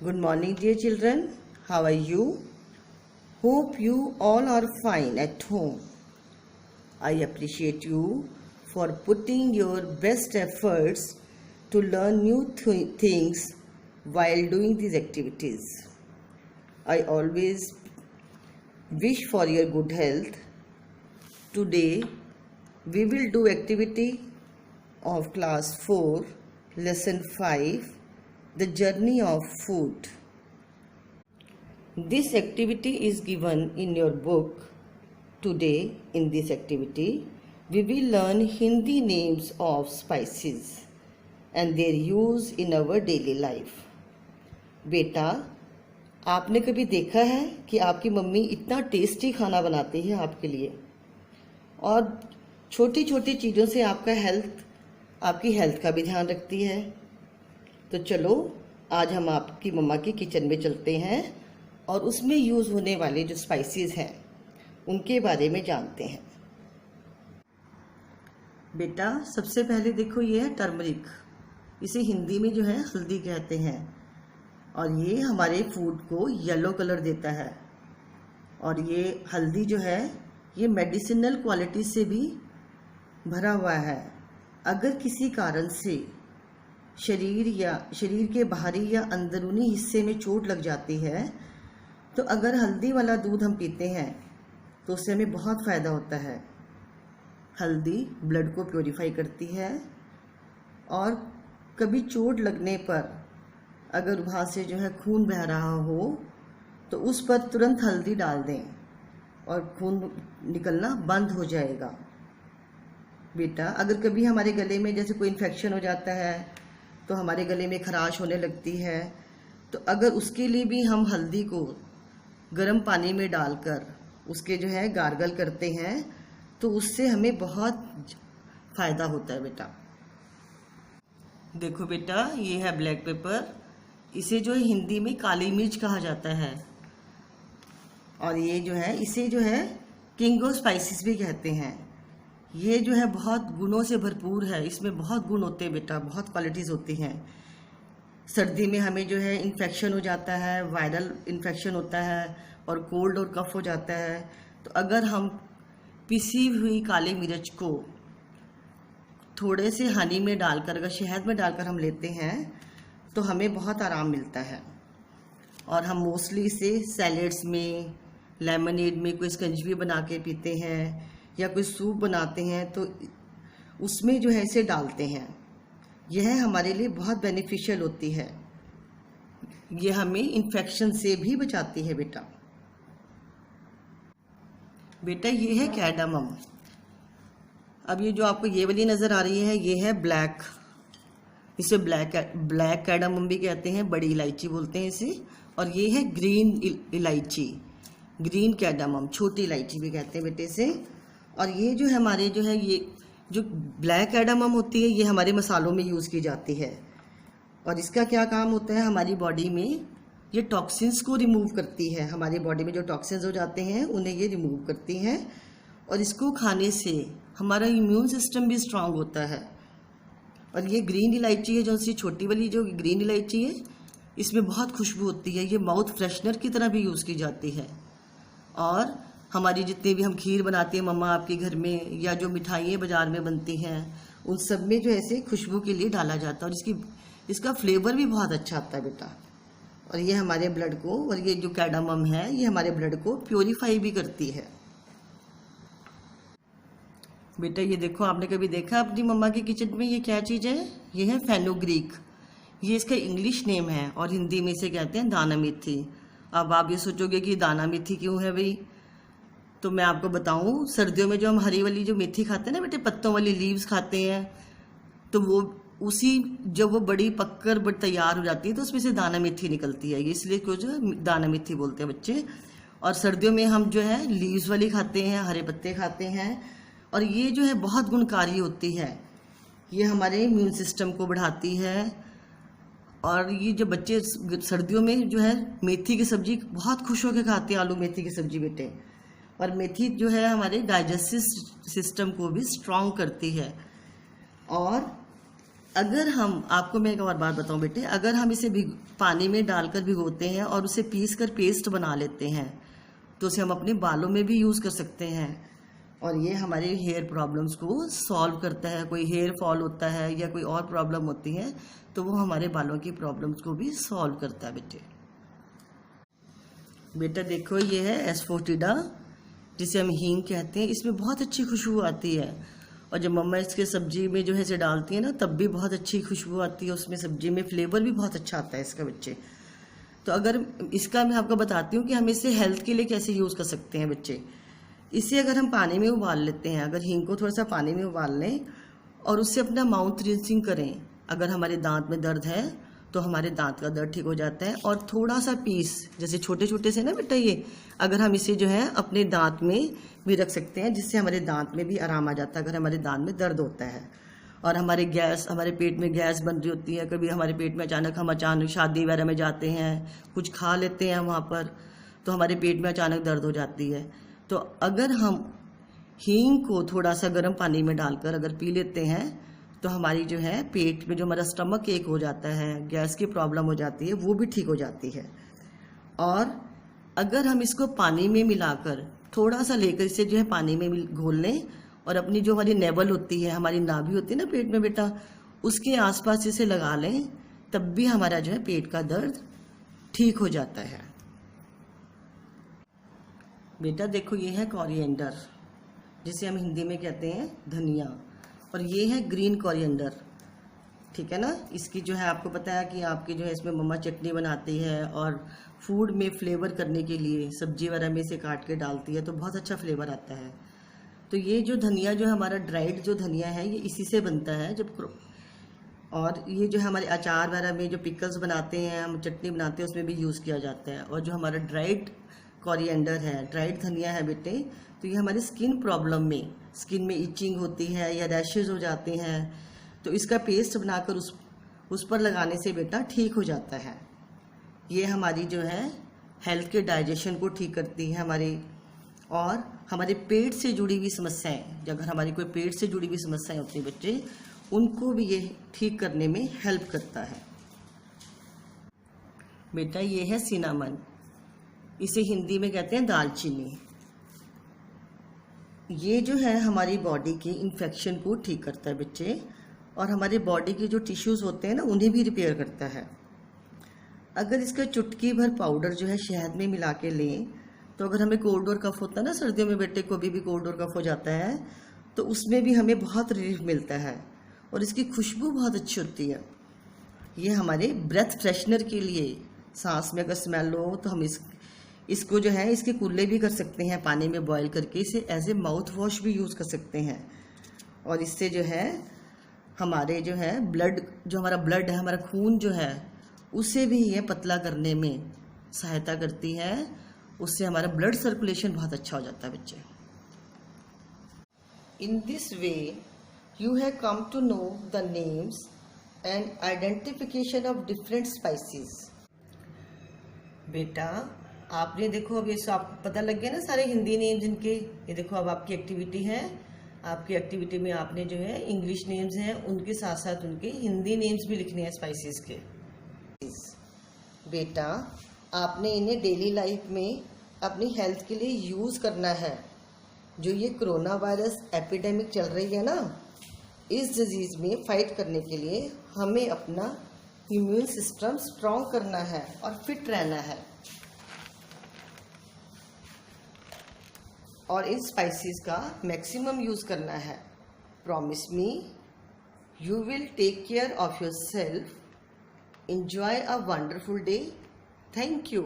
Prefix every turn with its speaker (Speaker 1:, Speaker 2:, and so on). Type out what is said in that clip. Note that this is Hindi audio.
Speaker 1: Good morning, dear children. How are you? Hope you all are fine at home. I appreciate you for putting your best efforts to learn new things while doing these activities. I always wish for your good health. Today, we will do activity of class 4, lesson 5, the journey of food. This activity is given in your book. Today, in this activity, we will learn Hindi names of spices and their use in our daily life. बेटा, आपने कभी देखा है कि आपकी मम्मी इतना टेस्टी खाना बनाती है आपके लिए और छोटी छोटी चीज़ों से आपकी हेल्थ का भी ध्यान रखती है। तो चलो आज हम आपकी मम्मा की किचन में चलते हैं और उसमें यूज़ होने वाले जो स्पाइसेस हैं उनके बारे में जानते हैं। बेटा, सबसे पहले देखो, ये है टर्मरिक। इसे हिंदी में जो है हल्दी कहते हैं और ये हमारे फूड को येलो कलर देता है। और ये हल्दी जो है ये मेडिसिनल क्वालिटी से भी भरा हुआ है। अगर किसी कारण से शरीर के बाहरी या अंदरूनी हिस्से में चोट लग जाती है तो अगर हल्दी वाला दूध हम पीते हैं तो उससे हमें बहुत फ़ायदा होता है। हल्दी ब्लड को प्योरीफाई करती है और कभी चोट लगने पर अगर वहाँ से जो है खून बह रहा हो तो उस पर तुरंत हल्दी डाल दें और खून निकलना बंद हो जाएगा। बेटा, अगर कभी हमारे गले में जैसे कोई इन्फेक्शन हो जाता है तो हमारे गले में खराश होने लगती है, तो अगर उसके लिए भी हम हल्दी को गर्म पानी में डालकर उसके जो है गार्गल करते हैं तो उससे हमें बहुत फ़ायदा होता है। बेटा देखो बेटा, ये है ब्लैक पेपर। इसे जो है हिंदी में काली मिर्च कहा जाता है और ये जो है इसे जो है किंग ऑफ स्पाइसेस भी कहते हैं। ये जो है बहुत गुणों से भरपूर है, इसमें बहुत गुण होते हैं बेटा, बहुत क्वालिटीज़ होती हैं। सर्दी में हमें जो है इन्फेक्शन हो जाता है, वायरल इन्फेक्शन होता है और कोल्ड और कफ हो जाता है, तो अगर हम पिसी हुई काली मिर्च को थोड़े से हनी में डालकर, अगर शहद में डालकर हम लेते हैं तो हमें बहुत आराम मिलता है। और हम मोस्टली इसे सैलेड्स में, लेमनेड में कोई स्कंजवी बना के पीते हैं या कोई सूप बनाते हैं तो उसमें जो है इसे डालते हैं। यह हमारे लिए बहुत बेनिफिशियल होती है। यह हमें इन्फेक्शन से भी बचाती है। बेटा ये है कैडामम। अब ये जो आपको ये वाली नज़र आ रही है ये है ब्लैक, इसे ब्लैक कैडामम भी कहते हैं, बड़ी इलायची बोलते हैं इसे। और ये है ग्रीन इलायची, ग्रीन कैडामम, छोटी इलायची भी कहते हैं बेटे इसे। और ये जो है हमारे जो है ये जो ब्लैक कैडामम होती है ये हमारे मसालों में यूज़ की जाती है और इसका क्या काम होता है, हमारी बॉडी में ये टॉक्सिन्स को रिमूव करती है। हमारी बॉडी में जो टॉक्सिन्स हो जाते हैं उन्हें ये रिमूव करती हैं और इसको खाने से हमारा इम्यून सिस्टम भी स्ट्रांग होता है। और ये ग्रीन इलायची है, जो सी छोटी वाली जो ग्रीन इलायची है, इसमें बहुत खुशबू होती है। ये माउथ फ्रेशनर की तरह भी यूज़ की जाती है। और हमारी जितनी भी हम खीर बनाते हैं मम्मा आपके घर में या जो मिठाइयाँ बाज़ार में बनती हैं उन सब में जो ऐसे खुशबू के लिए डाला जाता है और इसका फ्लेवर भी बहुत अच्छा आता है बेटा। और ये हमारे ब्लड को, और ये जो कैडामम है ये हमारे ब्लड को प्योरीफाई भी करती है। बेटा ये देखो, आपने कभी देखा अपनी मम्मा की किचन में ये क्या चीज़ है? ये है फेनुग्रीक। ये इसका इंग्लिश नेम है और हिंदी में इसे कहते हैं दाना मेथी। अब आप ये सोचोगे कि दाना मेथी क्यों है भाई, तो मैं आपको बताऊं, सर्दियों में जो हम हरी वाली जो मेथी खाते हैं ना बेटे, पत्तों वाली लीव्स खाते हैं, तो वो उसी जब वो बड़ी पककर बड़ी तैयार हो जाती है तो उसमें से दाना मेथी निकलती है। इसलिए क्यों जो है दाना मेथी बोलते हैं बच्चे। और सर्दियों में हम जो है लीव्स वाली खाते हैं, हरे पत्ते खाते हैं और ये जो है बहुत गुणकारी होती है। ये हमारे इम्यून सिस्टम को बढ़ाती है। और ये जो बच्चे सर्दियों में जो है मेथी की सब्जी बहुत खुश होकर खाते हैं, आलू मेथी की सब्जी बेटे। और मेथी जो है हमारे डाइजेस्टिव सिस्टम को भी स्ट्रॉन्ग करती है। और अगर हम, आपको मैं एक और बात बताऊं बेटे, अगर हम इसे पानी में डालकर भिगोते हैं और उसे पीस कर पेस्ट बना लेते हैं तो उसे हम अपने बालों में भी यूज़ कर सकते हैं और ये हमारे हेयर प्रॉब्लम्स को सॉल्व करता है। कोई हेयर फॉल होता है या कोई और प्रॉब्लम होती है तो वो हमारे बालों की प्रॉब्लम्स को भी सॉल्व करता है बेटे। बेटा देखो, ये है एस्फोटिडा, जिसे हम हींग कहते हैं। इसमें बहुत अच्छी खुशबू आती है और जब मम्मा इसके सब्जी में जो है इसे डालती है ना, तब भी बहुत अच्छी खुशबू आती है। उसमें सब्जी में फ्लेवर भी बहुत अच्छा आता है इसका बच्चे। तो अगर इसका मैं आपको बताती हूँ कि हम इसे हेल्थ के लिए कैसे यूज़ कर सकते हैं बच्चे। इसे अगर हम पानी में उबाल लेते हैं, अगर हींग को थोड़ा सा पानी में उबाल लें और उससे अपना माउथ रिंसिंग करें, अगर हमारे दांत में दर्द है तो हमारे दांत का दर्द ठीक हो जाता है। और थोड़ा सा पीस, जैसे छोटे छोटे से ना बेटा, ये अगर हम इसे जो है अपने दांत में भी रख सकते हैं, जिससे हमारे दांत में भी आराम आ जाता है अगर हमारे दांत में दर्द होता है। और हमारे पेट में गैस बन रही होती है, कभी हमारे पेट में हम अचानक शादी वगैरह में जाते हैं, कुछ खा लेते हैं वहाँ पर, तो हमारे पेट में अचानक दर्द हो जाती है। तो अगर हम हींग को थोड़ा सा गर्म पानी में डालकर अगर पी लेते हैं तो हमारी जो है पेट में जो हमारा स्टमक एक हो जाता है, गैस की प्रॉब्लम हो जाती है, वो भी ठीक हो जाती है। और अगर हम इसको पानी में मिलाकर थोड़ा सा लेकर इसे जो है पानी में घोल लें और अपनी जो हमारी नेवल होती है, हमारी नाभि होती है ना पेट में बेटा, उसके आसपास इसे लगा लें, तब भी हमारा जो है पेट का दर्द ठीक हो जाता है। बेटा देखो, ये है कोरिएंडर, जिसे हम हिंदी में कहते हैं धनिया, और ये है ग्रीन कोरिएंडर, ठीक है ना। इसकी जो है आपको पता है कि आपकी जो है इसमें मम्मा चटनी बनाती है और फूड में फ्लेवर करने के लिए सब्जी वगैरह में इसे काट के डालती है तो बहुत अच्छा फ्लेवर आता है। तो ये जो धनिया जो हमारा ड्राइड जो धनिया है, ये इसी से बनता है। और ये जो है हमारे अचार वगैरह में जो पिकल्स बनाते हैं, हम चटनी बनाते हैं, उसमें भी यूज़ किया जाता है। और जो हमारा ड्राइड कोरिएंडर है, ड्राइड धनिया है बेटे, तो ये हमारी स्किन प्रॉब्लम में, स्किन में इचिंग होती है या रैशेज हो जाते हैं, तो इसका पेस्ट बनाकर उस पर लगाने से बेटा ठीक हो जाता है। ये हमारी जो है हेल्थ के डाइजेशन को ठीक करती है हमारी, और हमारे पेट से जुड़ी हुई समस्याएं, अगर हमारी कोई पेट से जुड़ी हुई समस्याएं होती हैं बच्चे, उनको भी ये ठीक करने में हेल्प करता है। बेटा ये है सिनामन, इसे हिंदी में कहते हैं दालचीनी। ये जो है हमारी बॉडी के इन्फेक्शन को ठीक करता है बच्चे, और हमारे बॉडी के जो टिश्यूज़ होते हैं ना, उन्हें भी रिपेयर करता है। अगर इसका चुटकी भर पाउडर जो है शहद में मिला के लें, तो अगर हमें कोल्ड और कफ होता है ना सर्दियों में बेटे, कभी भी कोल्ड और कफ हो जाता है, तो उसमें भी हमें बहुत रिलीफ मिलता है और इसकी खुशबू बहुत अच्छी होती है। ये हमारे ब्रेथ फ्रेशनर के लिए, सांस में अगर स्मेल हो तो हम इसको जो है इसके कुल्ले भी कर सकते हैं पानी में बॉईल करके, इसे एज ए माउथ वॉश भी यूज़ कर सकते हैं। और इससे जो है हमारे जो है ब्लड, जो हमारा ब्लड है, हमारा खून जो है, उसे भी ये पतला करने में सहायता करती है। उससे हमारा ब्लड सर्कुलेशन बहुत अच्छा हो जाता है बच्चे। In this way you have come to know the names and identification of different spices. बेटा आपने देखो, अब ये सब पता लग गया ना सारे हिंदी नेम्स इनके। ये देखो, अब आपकी एक्टिविटी है, आपकी एक्टिविटी में आपने जो है इंग्लिश नेम्स हैं, उनके साथ साथ उनके हिंदी नेम्स भी लिखने हैं स्पाइसेस के। बेटा आपने इन्हें डेली लाइफ में अपनी हेल्थ के लिए यूज़ करना है। जो ये कोरोना वायरस एपिडेमिक चल रही है ना, इस डिजीज़ में फाइट करने के लिए हमें अपना इम्यून सिस्टम स्ट्रॉन्ग करना है और फिट रहना है। और इन स्पाइसेस का मैक्सिमम यूज़ करना है। Promise me you will take care of yourself. Enjoy a wonderful day. Thank you.